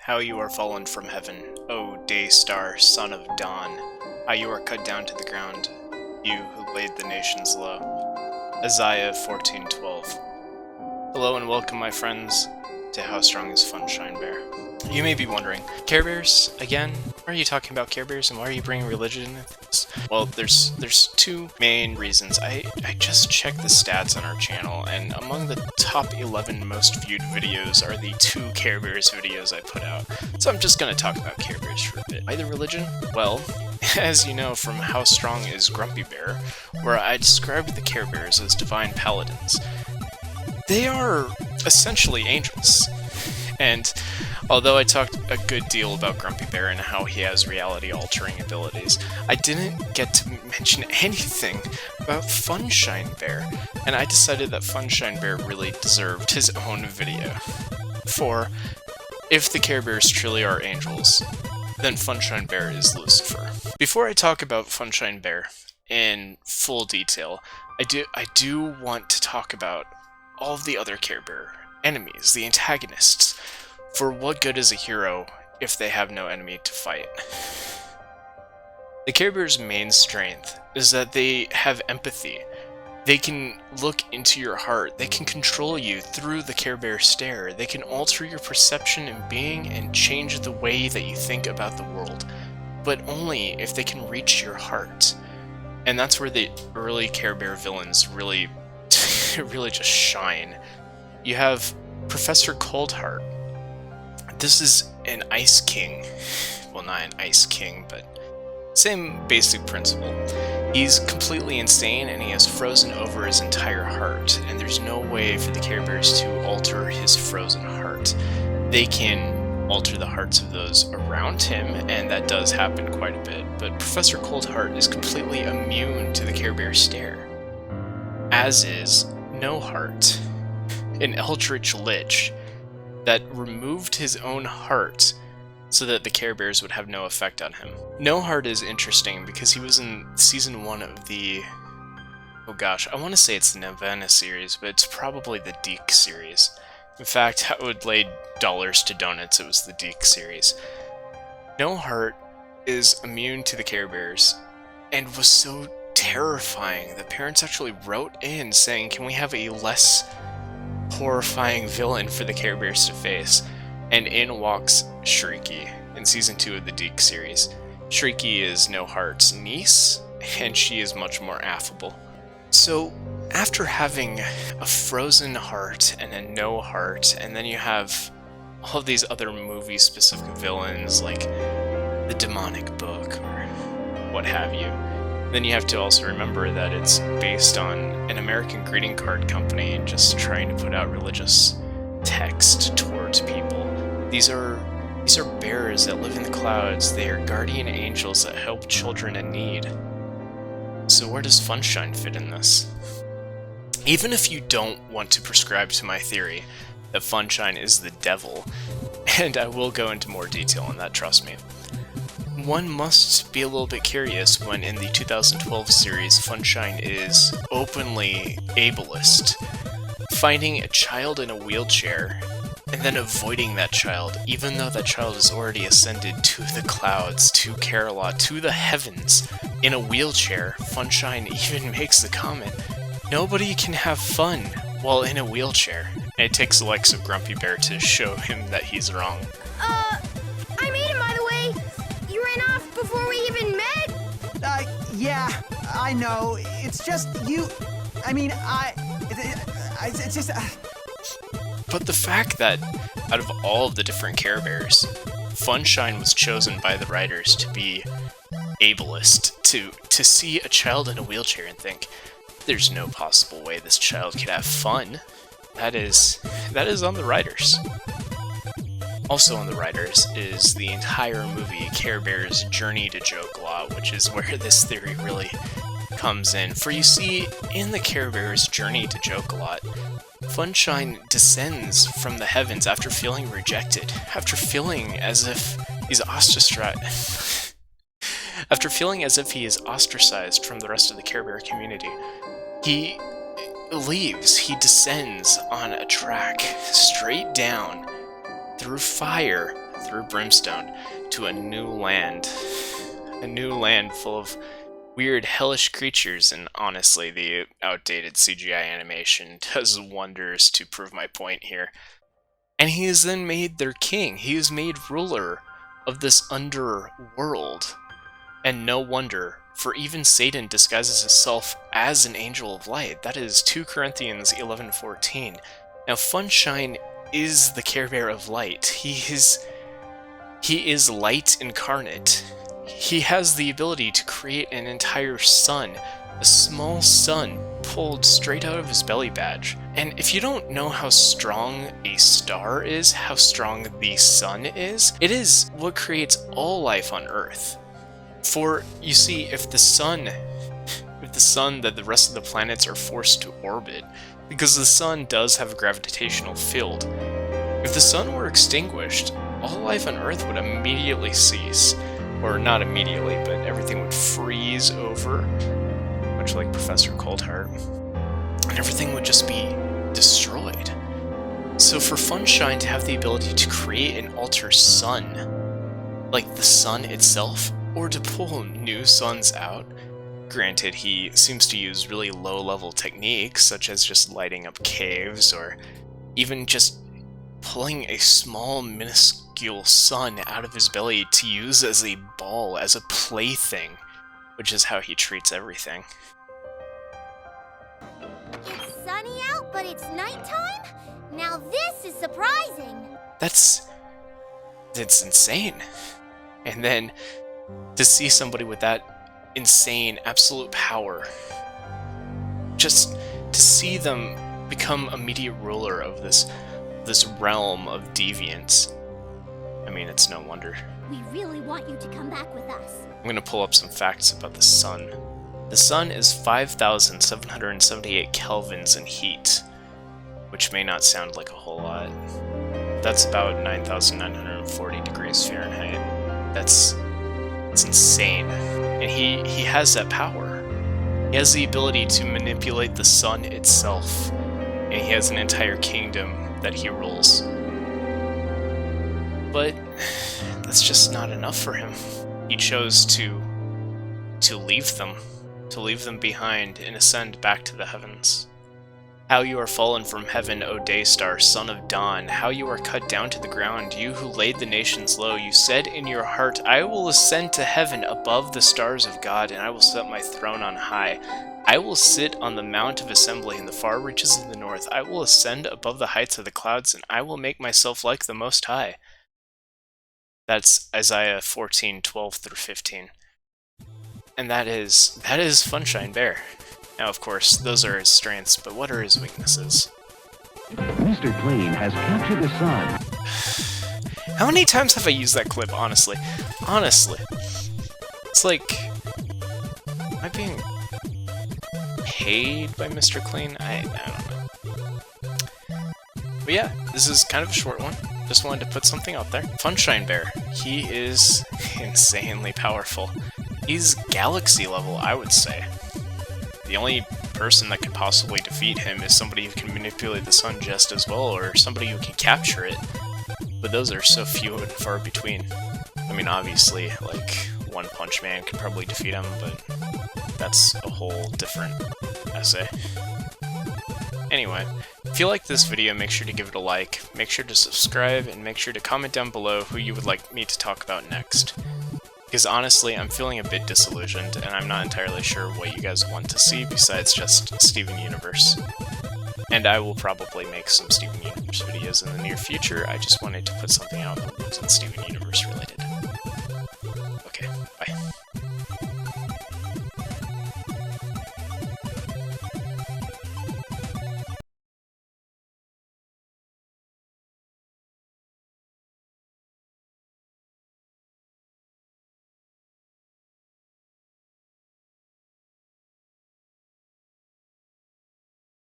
How you are fallen from heaven, O day star, son of dawn! How you are cut down to the ground, you who laid the nations low. Isaiah 14:12. Hello and welcome, my friends, to How Strong is Funshine Bear. You may be wondering, Care Bears again? Why are you talking about Care Bears and why are you bringing religion into this? Well, there's two main reasons. I just checked the stats on our channel, and among the top 11 most viewed videos are the two Care Bears videos I put out. So I'm just going to talk about Care Bears for a bit. Why the religion? Well, as you know from How Strong is Grumpy Bear, where I described the Care Bears as divine paladins, they are essentially angels. And although I talked a good deal about Grumpy Bear and how he has reality-altering abilities, I didn't get to mention anything about Funshine Bear, and I decided that Funshine Bear really deserved his own video. For, if the Care Bears truly are angels, then Funshine Bear is Lucifer. Before I talk about Funshine Bear in full detail, I do want to talk about all of the other Care Bear enemies, the antagonists. For what good is a hero if they have no enemy to fight? The Care Bear's main strength is that they have empathy. They can look into your heart. They can control you through the Care Bear stare. They can alter your perception and being and change the way that you think about the world, but only if they can reach your heart. And that's where the early Care Bear villains really just shine. You have Professor Coldheart. This is an Ice King. Well, not an Ice King, but same basic principle. He's completely insane and he has frozen over his entire heart, and there's no way for the Care Bears to alter his frozen heart. They can alter the hearts of those around him, and that does happen quite a bit, but Professor Coldheart is completely immune to the Care Bear stare. As is No Heart, an eldritch lich that removed his own heart so that the Care Bears would have no effect on him. No Heart is interesting because he was in season 1 of the... oh gosh, I want to say it's the Novena series, but it's probably the Deke series. In fact, I would lay dollars to donuts it was the Deke series. No Heart is immune to the Care Bears and was so terrifying that parents actually wrote in saying, can we have a less horrifying villain for the Care Bears to face? And in walks Shrieky in season 2 of the Deke series. Shrieky is No Heart's niece, and she is much more affable. So after having a frozen heart and a no heart, and then you have all of these other movie specific villains like the Demonic Book or what have you, then you have to also remember that it's based on an American greeting card company just trying to put out religious text towards people. These are bears that live in the clouds. They are guardian angels that help children in need. So where does Funshine fit in this? Even if you don't want to prescribe to my theory that Funshine is the devil, and I will go into more detail on that, trust me, one must be a little bit curious when in the 2012 series Funshine is openly ableist, finding a child in a wheelchair and then avoiding that child, even though that child has already ascended to the clouds, to Carolot, to the heavens, in a wheelchair. Funshine even makes the comment, nobody can have fun while in a wheelchair. And it takes the likes of Grumpy Bear to show him that he's wrong. I made it, by the way! You ran off before we even met? Yeah, I know. It's just you... I mean, it's just... But the fact that, out of all of the different Care Bears, Funshine was chosen by the writers to be ableist, to see a child in a wheelchair and think, there's no possible way this child could have fun. That is on the writers. Also on the writers is the entire movie Care Bear's Journey to Joke-Lot, which is where this theory really comes in. For you see, in the Care Bear's Journey to Joke-Lot, Funshine descends from the heavens after feeling rejected, after feeling as if he's after feeling as if he is ostracized from the rest of the Care Bear community. He leaves, he descends on a track straight down through fire through brimstone to a new land full of weird, hellish creatures, and honestly, the outdated CGI animation does wonders to prove my point here. And he is then made their king. He is made ruler of this underworld. And no wonder, for even Satan disguises himself as an angel of light. That is 2 Corinthians 11:14. Now, Funshine is the Care Bear of light. He is light incarnate. He has the ability to create an entire sun, a small sun pulled straight out of his belly badge. And if you don't know how strong a star is, how strong the sun is, it is what creates all life on Earth. For, you see, if the sun that the rest of the planets are forced to orbit, because the sun does have a gravitational field, if the sun were extinguished, all life on Earth would immediately cease. Or not immediately, but everything would freeze over, much like Professor Coldheart, and everything would just be destroyed. So for Funshine to have the ability to create an alter sun, like the sun itself, or to pull new suns out, granted he seems to use really low-level techniques, such as just lighting up caves, or even just pulling a small, minuscule sun out of his belly to use as a ball, as a plaything, which is how he treats everything. It's sunny out, but it's nighttime? Now this is surprising. It's insane. And then to see somebody with that insane, absolute power, just to see them become immediate ruler of this realm of deviance, I mean, it's no wonder. We really want you to come back with us. I'm going to pull up some facts about the sun. The sun is 5,778 kelvins in heat, which may not sound like a whole lot. That's about 9,940 degrees Fahrenheit. It's insane. And he has that power. He has the ability to manipulate the sun itself, and he has an entire kingdom that he rules. But that's just not enough for him. He chose to leave them behind and ascend back to the heavens. How you are fallen from heaven, O Daystar, son of dawn, how you are cut down to the ground, you who laid the nations low. You said in your heart, I will ascend to heaven above the stars of God, and I will set my throne on high. I will sit on the mount of assembly in the far reaches of the north. I will ascend above the heights of the clouds, and I will make myself like the Most High. That's Isaiah 14:12-15. And that is Funshine Bear. Now, of course, those are his strengths, but what are his weaknesses? Mr. Clean has captured the sun. How many times have I used that clip, honestly? Honestly. It's like, am I being paid by Mr. Clean? I don't know. But yeah, this is kind of a short one. Just wanted to put something out there. Funshine Bear. He is insanely powerful. He's galaxy level, I would say. The only person that could possibly defeat him is somebody who can manipulate the sun just as well, or somebody who can capture it. But those are so few and far between. I mean, obviously, like, One Punch Man could probably defeat him, but that's a whole different essay. Anyway, if you like this video, make sure to give it a like, make sure to subscribe, and make sure to comment down below who you would like me to talk about next. Because honestly, I'm feeling a bit disillusioned, and I'm not entirely sure what you guys want to see besides just Steven Universe. And I will probably make some Steven Universe videos in the near future. I just wanted to put something out that wasn't Steven Universe related.